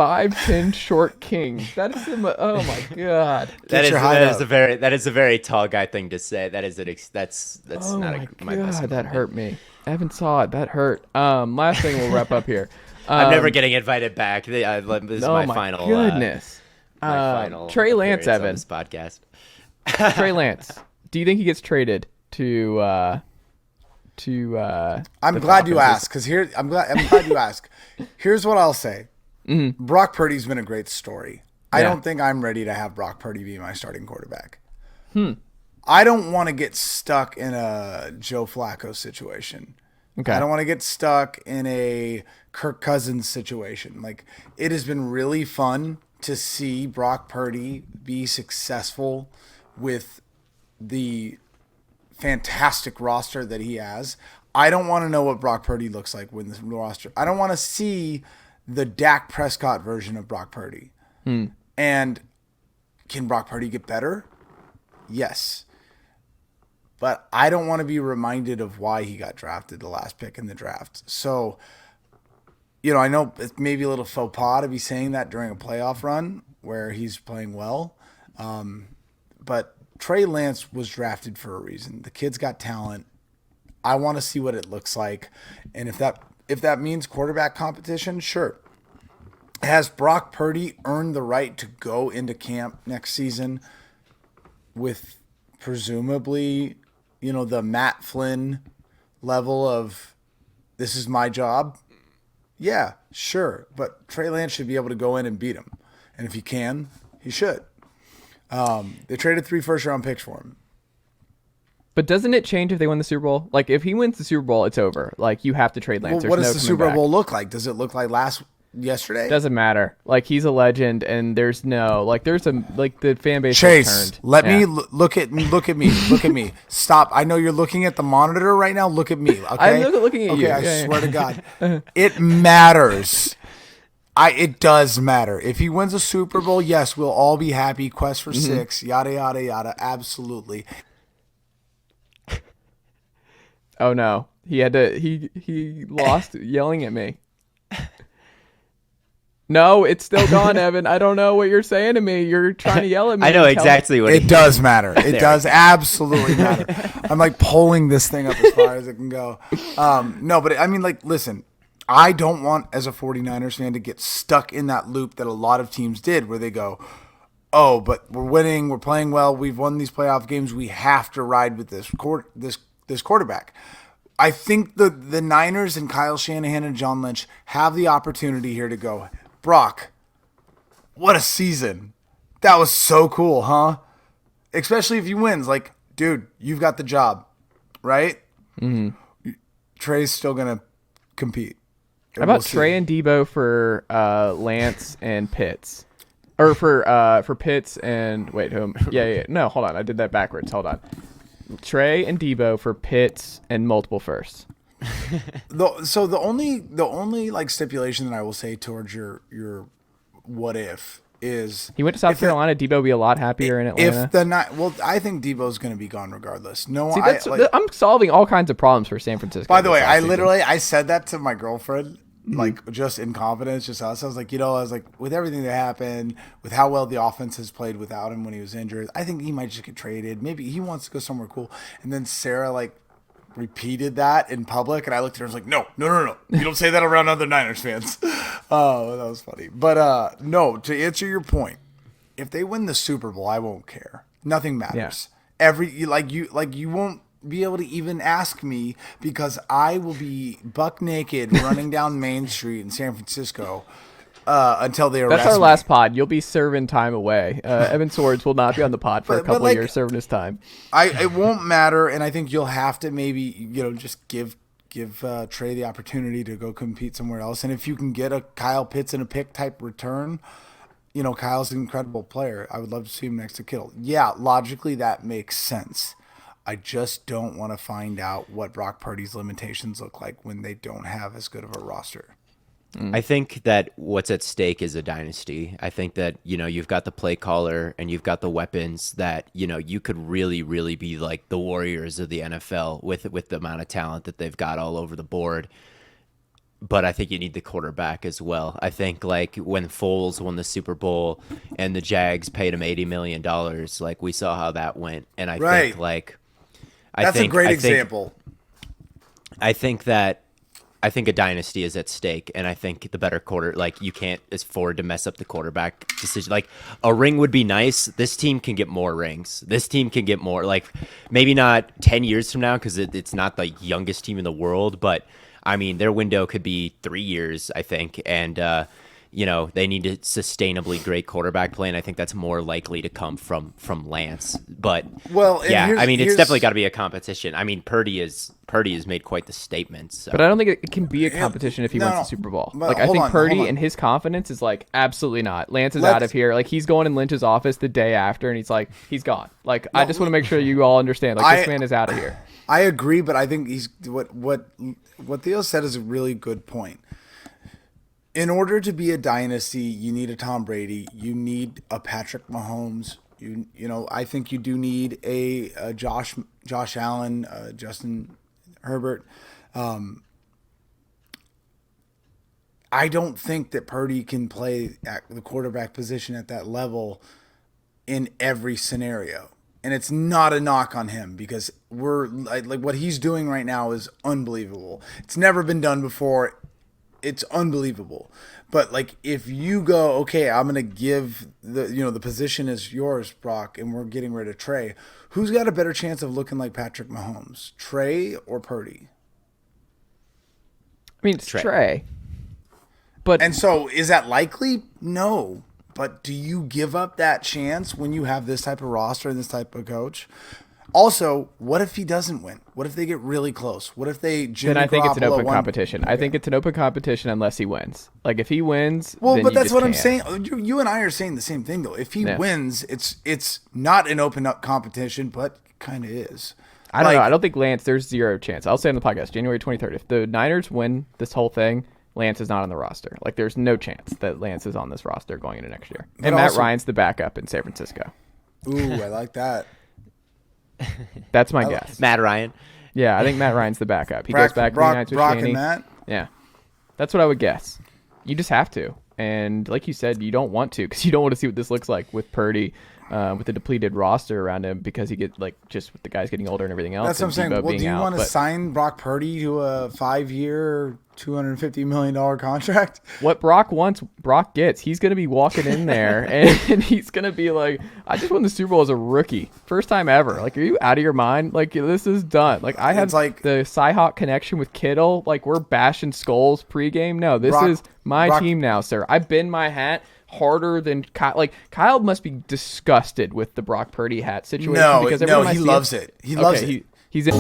5'10" short king. That is oh my god. That is a very tall guy thing to say. That's Oh not my my best god, that moment. hurt me. Evan saw it. That hurt. Last thing we'll wrap up here. I'm never getting invited back. This is Oh my my final. goodness. My final Trey Lance, appearance on Evan. this podcast. Trey Lance. Do you think he gets traded to? I'm glad you asked because I'm glad you asked. Here's what I'll say. Mm-hmm. Brock Purdy's been a great story. I Yeah. don't think I'm ready to have Brock Purdy be my starting quarterback. I don't want to get stuck in a Joe Flacco situation. Okay. I don't want to get stuck in a Kirk Cousins situation. Like, it has been really fun to see Brock Purdy be successful with the fantastic roster that he has. I don't want to know what Brock Purdy looks like with this roster. I don't want to see the Dak Prescott version of Brock Purdy. And can Brock Purdy get better? Yes. But I don't want to be reminded of why he got drafted, the last pick in the draft. So, I know it's maybe a little faux pas to be saying that during a playoff run where he's playing well. But Trey Lance was drafted for a reason. The kid's got talent. I want to see what it looks like. And if that means quarterback competition, sure. Has Brock Purdy earned the right to go into camp next season with presumably, the Matt Flynn level of this is my job? Yeah, sure. But Trey Lance should be able to go in and beat him. And if he can, he should. They traded 3 first-round picks for him. But doesn't it change if they win the Super Bowl? Like, if he wins the Super Bowl, it's over. Like, you have to trade Lance. Well, what There's does no the coming Super back. Bowl look like? Does it look like yesterday? Doesn't matter. Like, he's a legend, and there's no the fan base Chase, has turned. let me Yeah. look at me. Look at me. Stop. I know you're looking at the monitor right now. Look at me. Okay. I'm looking at you. Okay, I Yeah, swear to God, it matters. It does matter. If he wins a Super Bowl, yes, we'll all be happy. Quest for 6, yada yada yada. Absolutely. Oh no, he lost yelling at me. No, it's still gone, Evan. I don't know what you're saying to me. You're trying to yell at me. I know exactly what It does matter. It does absolutely matter. I'm like pulling this thing up as far as it can go. No, but I mean, like, listen, I don't want, as a 49ers fan, to get stuck in that loop that a lot of teams did where they go, oh, but we're winning, we're playing well, we've won these playoff games, we have to ride with this quarterback. I think the Niners and Kyle Shanahan and John Lynch have the opportunity here to go, Brock, what a season. That was so cool, huh? Especially if he wins. Like, dude, you've got the job, right? Mm-hmm. Trey's still going to compete. How about Trey and Debo for Lance and Pitts? Or for Pitts and... Wait, whom? Yeah. No, hold on. I did that backwards. Hold on. Trey and Debo for Pitts and multiple firsts. So the only like stipulation that I will say towards your what if is he went to South Carolina. Debo would be a lot happier in Atlanta. I think Debo's going to be gone regardless. No, See, I'm solving all kinds of problems for San Francisco. By the way, I said that to my girlfriend, like just in confidence, just us. I was like, with everything that happened, with how well the offense has played without him when he was injured, I think he might just get traded. Maybe he wants to go somewhere cool. And then Sarah repeated that in public, and I looked at her and was like, no. You don't say that around other Niners fans. Oh, that was funny. But no, to answer your point, if they win the Super Bowl, I won't care. Nothing matters. Yeah. You won't be able to even ask me because I will be buck naked running down Main Street in San Francisco until they arrest me. That's our last pod. You'll be serving time away. Evan Sowards will not be on the pod for a couple of years serving his time. It won't matter, and I think you'll have to maybe just give Trey the opportunity to go compete somewhere else. And if you can get a Kyle Pitts and a pick type return, Kyle's an incredible player. I would love to see him next to Kittle. Yeah, logically that makes sense. I just don't want to find out what Brock Purdy's limitations look like when they don't have as good of a roster. I think that what's at stake is a dynasty. I think that, you've got the play caller and you've got the weapons that, you could really, really be like the Warriors of the NFL with the amount of talent that they've got all over the board. but I think you need the quarterback as well. I think like when Foles won the Super Bowl and the Jags paid him $80 million, like we saw how that went. And I think like that's a great example. I think a dynasty is at stake, and I think the better like you can't afford to mess up the quarterback decision. Like a ring would be nice. This team can get more rings. This team can get more. Like maybe not 10 years from now because it's not the youngest team in the world, but I mean their window could be 3 years, I think, and they need a sustainably great quarterback play, and I think that's more likely to come from Lance. But yeah, I mean, it's definitely got to be a competition. I mean, Purdy has made quite the statement. So. But I don't think it can be a competition if he wins the Super Bowl. Like I think Purdy and his confidence is like absolutely not. Lance is out of here. Like he's going in Lynch's office the day after, and he's like he's gone. Like I just want to make sure you all understand. Like this man is out of here. I agree, but I think what Theo said is a really good point. In order to be a dynasty, you need a Tom Brady. You need a Patrick Mahomes. I think you do need a Josh Allen, Justin Herbert. I don't think that Purdy can play at the quarterback position at that level in every scenario. And it's not a knock on him because like what he's doing right now is unbelievable. It's never been done before. It's unbelievable. But like if you go, okay, I'm going to give the position is yours, Brock, and we're getting rid of Trey. Who's got a better chance of looking like Patrick Mahomes, Trey or Purdy? I mean, it's Trey. And so is that likely? No. But do you give up that chance when you have this type of roster and this type of coach? Also, what if he doesn't win? What if they get really close? What if they Then I think it's an open competition. Okay. I think it's an open competition unless he wins. Like if he wins, well, but that's what I'm saying. You and I are saying the same thing though. If he wins, it's not an open up competition, but kind of is. I don't know. I don't think Lance. There's zero chance. I'll say on the podcast, January 23rd. If the Niners win this whole thing, Lance is not on the roster. Like there's no chance that Lance is on this roster going into next year. And Matt Ryan's the backup in San Francisco. Ooh, I like that. That's my guess. Matt Ryan. Yeah, I think Matt Ryan's the backup. He goes back to the United Brock and Matt? Yeah. That's what I would guess. You just have to. And like you said, you don't want to because you don't want to see what this looks like with Purdy, with the depleted roster around him because he gets like just with the guys getting older and everything else. That's what I'm saying. Well, do you want to sign Brock Purdy to a 5-year, $250 million contract? What Brock wants, Brock gets. He's going to be walking in there and he's going to be like, I just won the Super Bowl as a rookie. First time ever. Like, are you out of your mind? Like, this is done. Like, I have like the Cyhawk connection with Kittle. Like, we're bashing skulls pregame. No, this is my team now, sir. I bend my hat harder than Kyle. Like, Kyle must be disgusted with the Brock Purdy hat situation. No, he loves it. He loves it. He's in.